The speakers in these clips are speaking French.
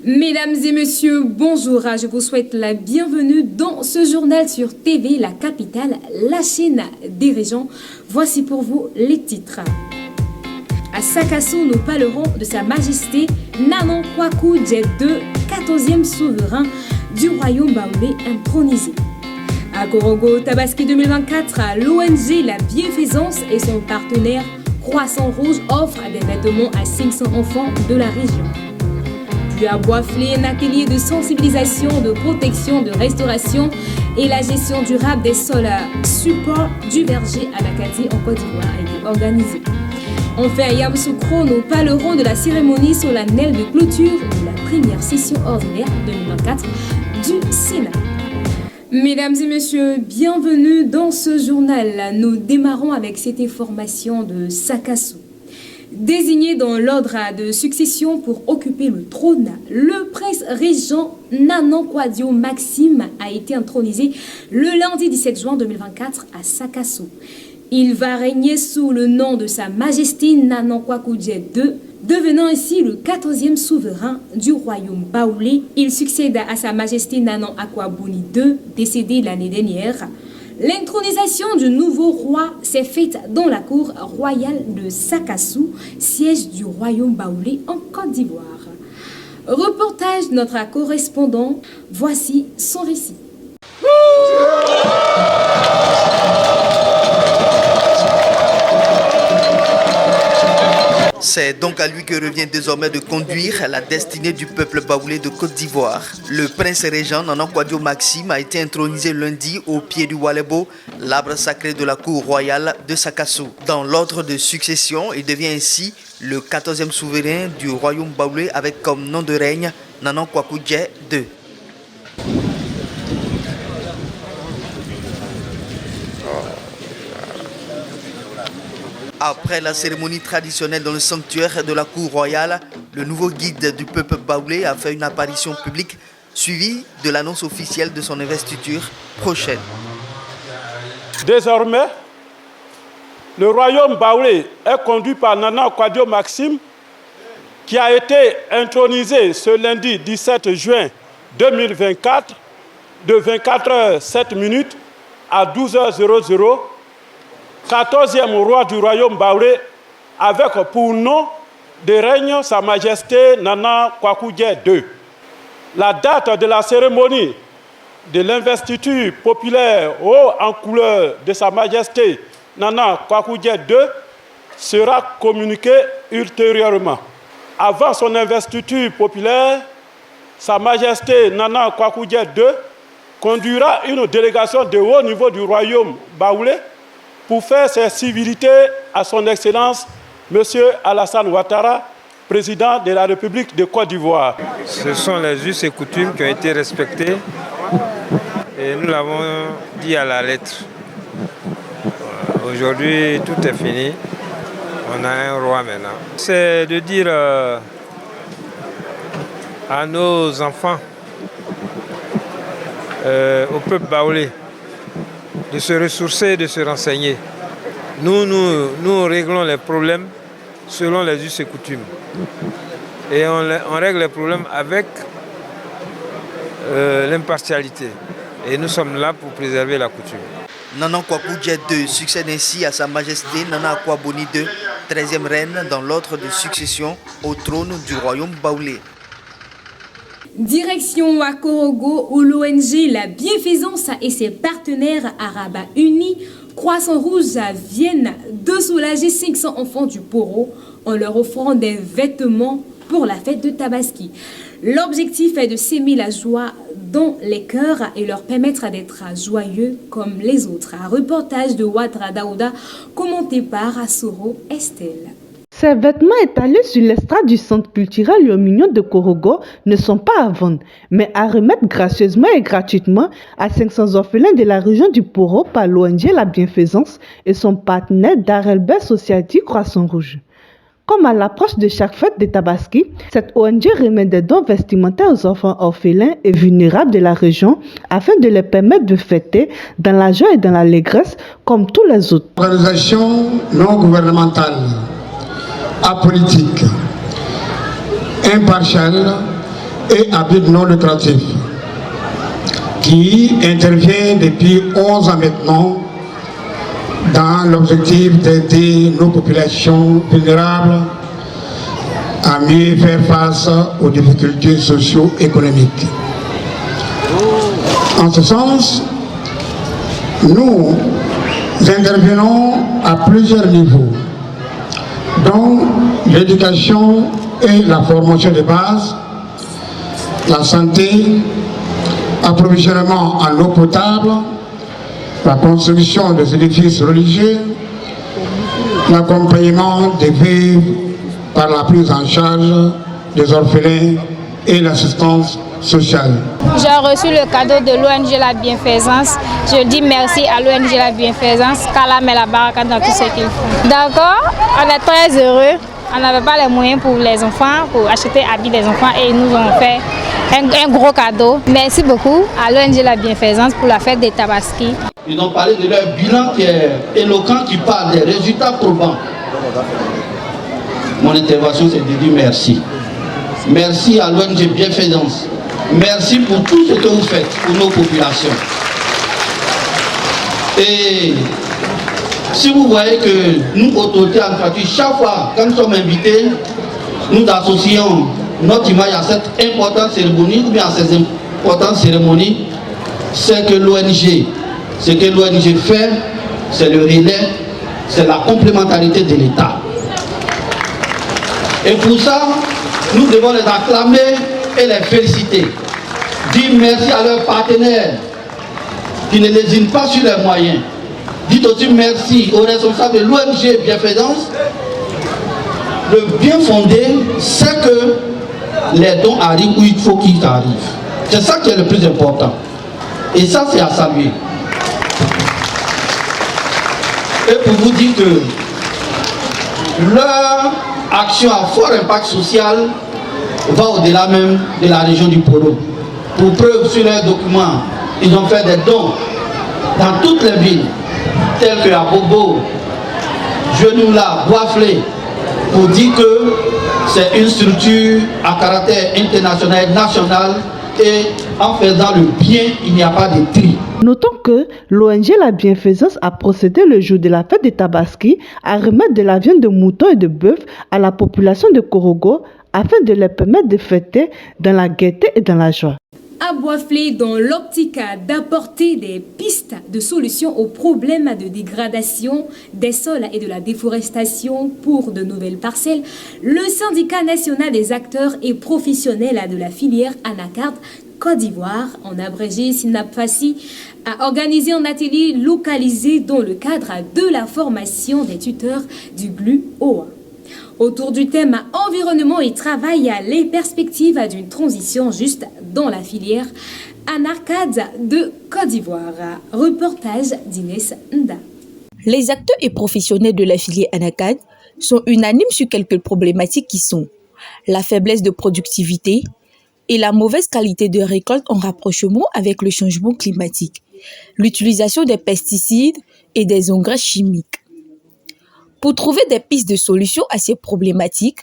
Mesdames et messieurs, bonjour, je vous souhaite la bienvenue dans ce journal sur TV, la capitale, la chaîne des régions. Voici pour vous les titres. À Sakasso, nous parlerons de Sa Majesté Nanon Kwaku Djet II, 14e souverain du royaume baoulé intronisé. À Korogo, Tabaski 2024, l'ONG La Bienfaisance et son partenaire Croissant Rouge offrent des vêtements à 500 enfants de la région. Puis à Boisflé, un atelier de sensibilisation, de protection, de restauration et la gestion durable des sols support du verger à l'Acadie en Côte d'Ivoire a été organisé. Enfin, à Yamoussoukro, nous parlerons de la cérémonie solennelle de clôture de la première session ordinaire 2024 du Sénat. Mesdames et messieurs, bienvenue dans ce journal. Nous démarrons avec cette information de Sakasso. Désigné dans l'ordre de succession pour occuper le trône, le prince régent Nanon Kwadio Maxime a été intronisé le lundi 17 juin 2024 à Sakasso. Il va régner sous le nom de Sa Majesté Nanon Kwaku Djet II, devenant ainsi le 14e souverain du royaume baoulé. Il succède à Sa Majesté Nanon Akwabouni II, décédé l'année dernière. L'intronisation du nouveau roi s'est faite dans la cour royale de Sakassou, siège du royaume baoulé en Côte d'Ivoire. Reportage de notre correspondant, voici son récit. C'est donc à lui que revient désormais de conduire la destinée du peuple baoulé de Côte d'Ivoire. Le prince régent Nanon Kwadio Maxime a été intronisé lundi au pied du Walebo, l'arbre sacré de la cour royale de Sakasso. Dans l'ordre de succession, il devient ainsi le 14e souverain du royaume baoulé avec comme nom de règne Nanon Kwaku Djet II. Après la cérémonie traditionnelle dans le sanctuaire de la cour royale, le nouveau guide du peuple baoulé a fait une apparition publique suivie de l'annonce officielle de son investiture prochaine. Désormais, le royaume baoulé est conduit par Nanon Kwadio Maxime qui a été intronisé ce lundi 17 juin 2024 de 24h07 à 12h00. 14e roi du royaume baoulé avec pour nom de règne Sa Majesté Nanon Kwaku Djet II. La date de la cérémonie de l'investiture populaire haut en couleur de Sa Majesté Nanon Kwaku Djet II sera communiquée ultérieurement. Avant son investiture populaire, Sa Majesté Nanon Kwaku Djet II conduira une délégation de haut niveau du royaume baoulé pour faire ses civilités à son Excellence, M. Alassane Ouattara, président de la République de Côte d'Ivoire. Ce sont les us et coutumes qui ont été respectés et nous l'avons dit à la lettre. Aujourd'hui, tout est fini. On a un roi maintenant. C'est de dire à nos enfants, au peuple baoulé, de se ressourcer, de se renseigner. Nous réglons les problèmes selon les us et coutumes. Et on règle les problèmes avec l'impartialité. Et nous sommes là pour préserver la coutume. Nanon Kwaku Djet II succède ainsi à Sa Majesté Nanon Akwabouni II, 13e reine dans l'ordre de succession au trône du royaume baoulé. Direction à Korogo où l'ONG La Bienfaisance et ses partenaires Araba Unis, Croissant Rouge viennent de soulager 500 enfants du Poro en leur offrant des vêtements pour la fête de Tabaski. L'objectif est de s'aimer la joie dans les cœurs et leur permettre d'être joyeux comme les autres. Un reportage de Ouattara Daouda commenté par Assoro Estelle. Ces vêtements étalés sur l'estrade du centre culturel Yomignon de Korogo ne sont pas à vendre, mais à remettre gracieusement et gratuitement à 500 orphelins de la région du Poro par l'ONG La Bienfaisance et son partenaire Darelbert Society Croissant Rouge. Comme à l'approche de chaque fête de Tabaski, cette ONG remet des dons vestimentaires aux enfants orphelins et vulnérables de la région afin de les permettre de fêter dans la joie et dans l'allégresse comme tous les autres. Organisation non gouvernementale, apolitique, impartiale et à but non lucratif qui intervient depuis 11 ans maintenant dans l'objectif d'aider nos populations vulnérables à mieux faire face aux difficultés socio-économiques. En ce sens, nous intervenons à plusieurs niveaux, dont l'éducation et la formation de base, la santé, approvisionnement en eau potable, la construction des édifices religieux, l'accompagnement des veuves par la prise en charge des orphelins et l'assistance sociale. J'ai reçu le cadeau de l'ONG La Bienfaisance. Je dis merci à l'ONG La Bienfaisance, Kala met la baraka dans tout ce qu'ils font. D'accord, on est très heureux. On n'avait pas les moyens pour les enfants, pour acheter habits des enfants et ils nous ont fait un gros cadeau. Merci beaucoup à l'ONG La Bienfaisance pour la fête des Tabaski. Ils ont parlé de leur bilan qui est éloquent, qui parle des résultats probants. Mon intervention, c'est de dire merci. Merci à l'ONG Bienfaisance. Merci pour tout ce que vous faites pour nos populations. Et si vous voyez que nous, autorités administratives, chaque fois quand nous sommes invités, nous associons notre image à cette importante cérémonie ou bien à ces importantes cérémonies, c'est que l'ONG, ce que l'ONG fait, c'est le relais, c'est la complémentarité de l'État. Et pour ça, nous devons les acclamer et les féliciter. Dire merci à leurs partenaires qui ne lésinent pas sur les moyens. Dites aussi merci aux responsables de l'ONG Bienfaisance. Le bien fondé, c'est que les dons arrivent où il faut qu'ils arrivent. C'est ça qui est le plus important. Et ça, c'est à saluer. Et pour vous dire que leur action à fort impact social va au-delà même de la région du Poro. Pour preuve, sur leurs documents, ils ont fait des dons dans toutes les villes, telles que à Bobo, Genoula, Boisflé, pour dire que c'est une structure à caractère international, national, et en faisant le bien, il n'y a pas de tri. Notons que l'ONG La Bienfaisance a procédé le jour de la fête des Tabaski à remettre de la viande de mouton et de bœuf à la population de Korogo afin de leur permettre de fêter dans la gaieté et dans la joie. À Boisflé, dans l'optique d'apporter des pistes de solutions aux problèmes de dégradation des sols et de la déforestation pour de nouvelles parcelles, le syndicat national des acteurs et professionnels de la filière Anacarde Côte d'Ivoire, en abrégé SYNAPFACI, a organisé un atelier localisé dans le cadre de la formation des tuteurs du GLU-OA. Autour du thème environnement et travail, les perspectives d'une transition juste dans la filière Anacarde de Côte d'Ivoire. Reportage d'Inès Nda. Les acteurs et professionnels de la filière Anacarde sont unanimes sur quelques problématiques qui sont la faiblesse de productivité et la mauvaise qualité de récolte en rapprochement avec le changement climatique, l'utilisation des pesticides et des engrais chimiques. Pour trouver des pistes de solutions à ces problématiques,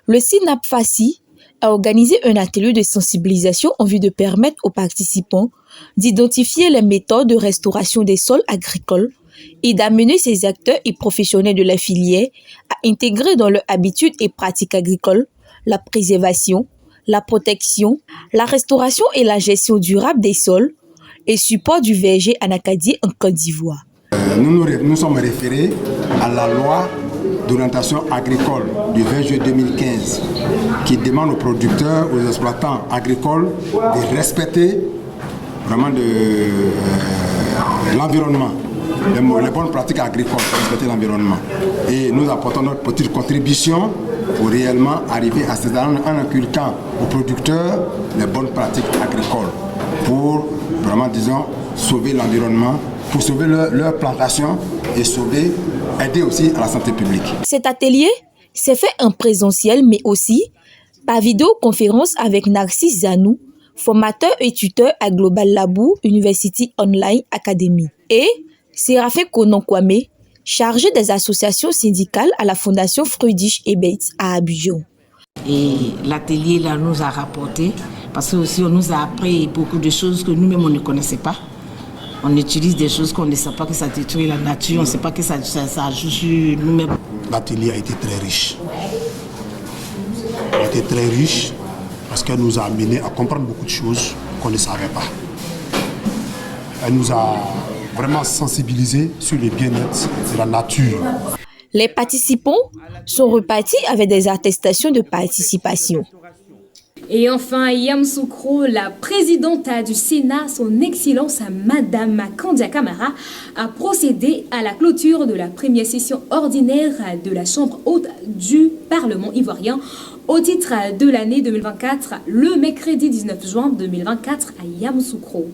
le SYNAPFACI a organisé un atelier de sensibilisation en vue de permettre aux participants d'identifier les méthodes de restauration des sols agricoles et d'amener ces acteurs et professionnels de la filière à intégrer dans leurs habitudes et pratiques agricoles la préservation, la protection, la restauration et la gestion durable des sols et support du verger anacadien en Côte d'Ivoire. Nous sommes référés à la loi d'orientation agricole du 20 juillet 2015 qui demande aux producteurs, aux exploitants agricoles de respecter vraiment l'environnement, les bonnes pratiques agricoles, respecter l'environnement. Et nous apportons notre petite contribution pour réellement arriver à ces en inculquant aux producteurs les bonnes pratiques agricoles pour vraiment, disons, sauver l'environnement, pour sauver leur plantation et aider aussi à la santé publique. Cet atelier s'est fait en présentiel mais aussi par vidéoconférence avec Narcisse Zanou, formateur et tuteur à Global Labou University Online Academy, et Séraphin Konon Kwame, chargé des associations syndicales à la Fondation Friedrich Ebert à Abidjan. Et l'atelier là nous a rapporté, parce que aussi on nous a appris beaucoup de choses que nous-mêmes on ne connaissait pas. On utilise des choses qu'on ne sait pas que ça détruit la nature, on ne sait pas que ça joue sur nous-mêmes. L'atelier a été très riche. Il a été très riche parce qu'elle nous a amené à comprendre beaucoup de choses qu'on ne savait pas. Elle nous a vraiment sensibilisés sur le bien-être de la nature. Les participants sont repartis avec des attestations de participation. Et enfin, Yamoussoukro, la présidente du Sénat, son Excellence Madame Kandia Camara, a procédé à la clôture de la première session ordinaire de la Chambre haute du Parlement ivoirien au titre de l'année 2024, le mercredi 19 juin 2024 à Yamoussoukro.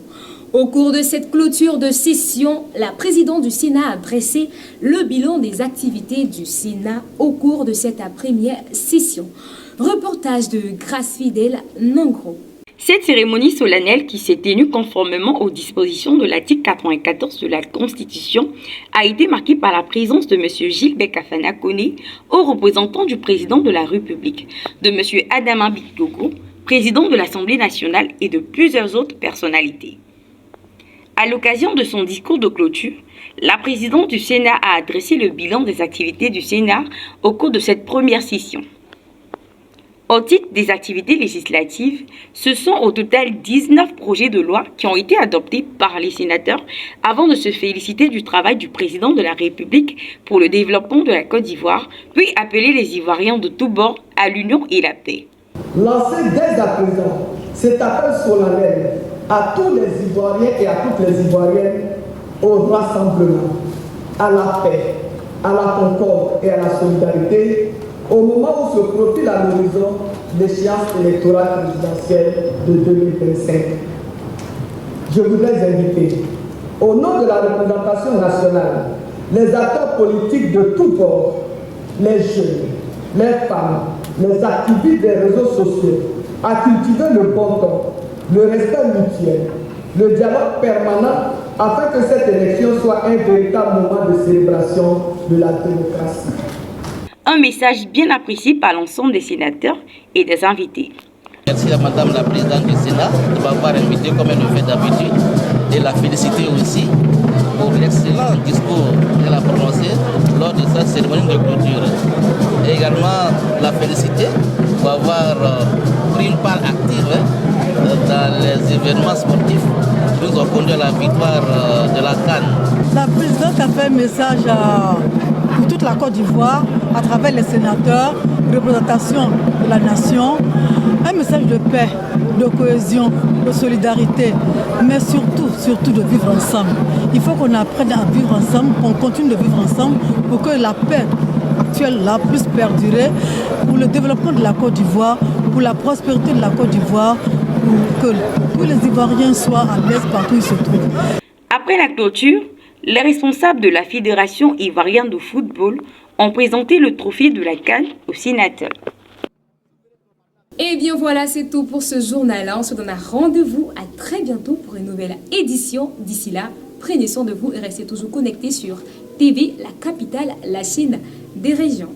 Au cours de cette clôture de session, la présidente du Sénat a dressé le bilan des activités du Sénat au cours de cette première session. Reportage de Grâce Fidèle Nangro. Cette cérémonie solennelle, qui s'est tenue conformément aux dispositions de l'article 94 de la Constitution, a été marquée par la présence de M. Gilbert Kafana Koné, haut représentant du président de la République, de M. Adama Bitogo, président de l'Assemblée nationale et de plusieurs autres personnalités. À l'occasion de son discours de clôture, la présidente du Sénat a adressé le bilan des activités du Sénat au cours de cette première session. Au titre des activités législatives, ce sont au total 19 projets de loi qui ont été adoptés par les sénateurs avant de se féliciter du travail du président de la République pour le développement de la Côte d'Ivoire, puis appeler les Ivoiriens de tous bords à l'union et la paix. Lancer dès à présent cet appel solennel à tous les Ivoiriens et à toutes les Ivoiriennes au rassemblement, à la paix, à la concorde et à la solidarité, au moment où se profile à l'horizon l'échéance électorale présidentielle de 2025. Je voudrais inviter, au nom de la représentation nationale, les acteurs politiques de tous bords, les jeunes, les femmes, les activistes des réseaux sociaux, à cultiver le bon ton, le respect mutuel, le dialogue permanent, afin que cette élection soit un véritable moment de célébration de la démocratie. Un message bien apprécié par l'ensemble des sénateurs et des invités. Merci à Madame la Présidente du Sénat de m'avoir invité comme elle le fait d'habitude et la féliciter aussi pour l'excellent discours qu'elle a prononcé lors de sa cérémonie de clôture. Et également la féliciter pour avoir pris une part active dans les événements sportifs qui nous ont conduit à la victoire de la CAN. La Présidente a fait un message pour toute la Côte d'Ivoire à travers les sénateurs, représentation de la nation, un message de paix, de cohésion, de solidarité, mais surtout de vivre ensemble. Il faut qu'on apprenne à vivre ensemble, qu'on continue de vivre ensemble pour que la paix actuelle la plus perdurer, pour le développement de la Côte d'Ivoire, pour la prospérité de la Côte d'Ivoire, pour que tous les Ivoiriens soient à l'aise partout où ils se trouvent. Après la clôture, les responsables de la Fédération ivoirienne de football ont présenté le trophée de la CAN aux sénateurs. Et bien voilà, c'est tout pour ce journal. On se donne un rendez-vous à très bientôt pour une nouvelle édition. D'ici là, prenez soin de vous et restez toujours connectés sur TV, la capitale, la chaîne des régions.